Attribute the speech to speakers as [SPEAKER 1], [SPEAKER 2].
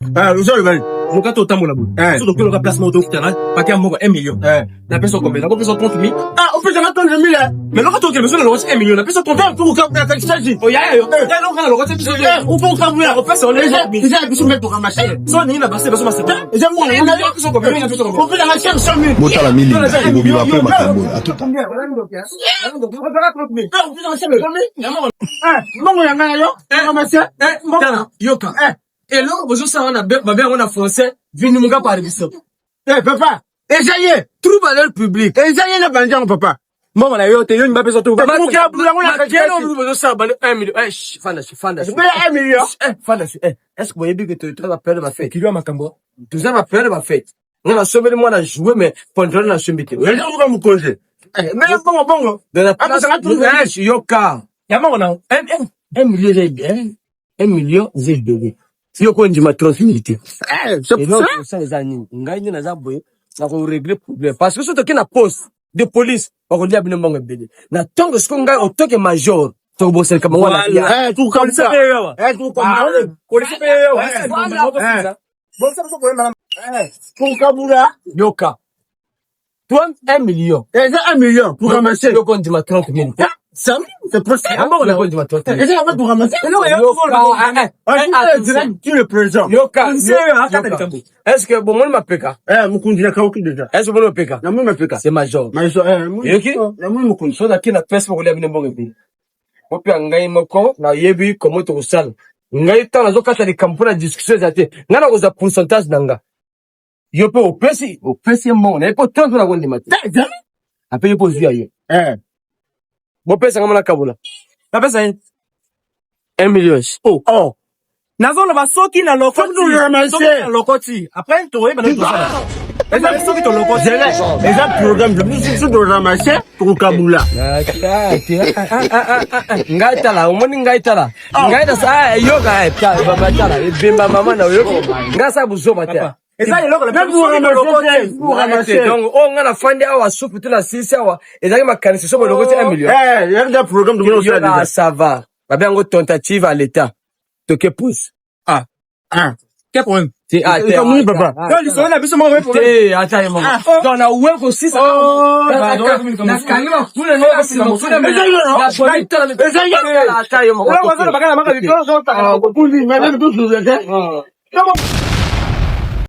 [SPEAKER 1] Nous allons
[SPEAKER 2] Mon cas, autant mon amour. Surtout que le placement auto qui t'en a, pas qu'un mot, 1 million. La personne combien? La personne 30 000.
[SPEAKER 1] Ah, on peut jamais 30 000, hein.
[SPEAKER 2] Mais le retour que monsieur le 1 million, la personne 30 000.
[SPEAKER 1] Pour qu'on fasse quelque chose.
[SPEAKER 2] Oh, y'a, le retour,
[SPEAKER 1] On peut faire bouillir.
[SPEAKER 2] on fait ça, on est
[SPEAKER 1] Déjà, il faut mettre pour ramasser.
[SPEAKER 2] Soit ni la basse, personne master.
[SPEAKER 1] Déjà, moi, on a la personne combien? On peut ramasser 100 000.
[SPEAKER 3] Motala mili, Bobiba pe makambo. Atuta.
[SPEAKER 2] Yoka. Et là, vous savez, on a bien, on a français, venu mon gars par ici.
[SPEAKER 1] Eh, papa, essayez.
[SPEAKER 2] Trouve valeur publique.
[SPEAKER 1] Essayez le bandit, papa.
[SPEAKER 2] Bon, on a eu, t'es une baisse autour.
[SPEAKER 1] Papa, mon gars, on a fait
[SPEAKER 2] ça, 1 million. Fanda.
[SPEAKER 1] Je paye 1 million.
[SPEAKER 2] Fanda, est-ce que vous voyez bien que tu vas perdre ma fête? Qui lui a ma cambo? Tu vas perdre ma fête. On a sauvé le mois à jouer, mais pendant la semaine.
[SPEAKER 1] Mais on va me causer. Mais bon.
[SPEAKER 2] De la place, Yoka. Yama, on a 1 million, j'ai bien. 1 million, j'ai bien. Si on compte ma tranquillité.
[SPEAKER 1] C'est pour ça.
[SPEAKER 2] Les années. Ngaïni na zaboye. Na ko régler problème. Parce que surtout qu'il y a poste de police. On dit à bien mon bébé. Na tant que ce qu'on gagne au toque major. To bosser comme on a.
[SPEAKER 1] Tout comme ça. Tout comme ça. Bon, ça me fait madame. Pour Kaboula.
[SPEAKER 2] Yoka. Toi, 1 million.
[SPEAKER 1] Et 1 million pour ramasser.
[SPEAKER 2] Le compte ma 30 000.
[SPEAKER 1] Ça, c'est pour ça.
[SPEAKER 2] Ah bon, on a compte ma 30 000.
[SPEAKER 1] Et c'est pour ramasser.
[SPEAKER 2] Non,
[SPEAKER 1] Tu le présent.
[SPEAKER 2] Yoka. Est-ce que bon, moi, ma PK?
[SPEAKER 1] Mon compte, il a caoutchouc déjà.
[SPEAKER 2] Est-ce que bon, PK?
[SPEAKER 1] Non, ma PK.
[SPEAKER 2] C'est major.
[SPEAKER 1] Yoki? Mon compte.
[SPEAKER 2] So da kina pesa pour les bon bébé. Opi ngai moko na yebi comment to sala. Ngai tana zo kata de kampuna discussion zate. Ngana ko za pourcentage nanga. Yo pe opesi mo na po tanto na gondi mate. Ape yo po zia yo. Bo pesa ngama na kabula. Na pesa 1 million. Oh. Nazo na basoki na lokoti. Après to yeba na to sala. Eza soki to lokoti.
[SPEAKER 1] Eza programme de musique de ramasser pour Kaboula.
[SPEAKER 2] Ngai tala, omoni ngai tala. Ngai da sa yoga baba tala, bimba mama na yo. Ngai sa buzo bata. Eza le lokolo, même pour ramasser. Donc on ngana fandi awa soupe tela 6 awa. Eza ma kanisi so bo lokoti 1 million.
[SPEAKER 1] Il y a un programme de musique
[SPEAKER 2] déjà. Ça va. Ba bien ngo tentative à l'état. To que pousse. Quel problème?
[SPEAKER 1] Comme papa.
[SPEAKER 2] Non, l'histoire a besoin de problème. Attends, mon gars. On a ouvert aussi ça. Na kanima kule no kasi na mfuna mbele. Na bonita na attends, mon gars.
[SPEAKER 1] Là, on va faire la bagarre à ma vie.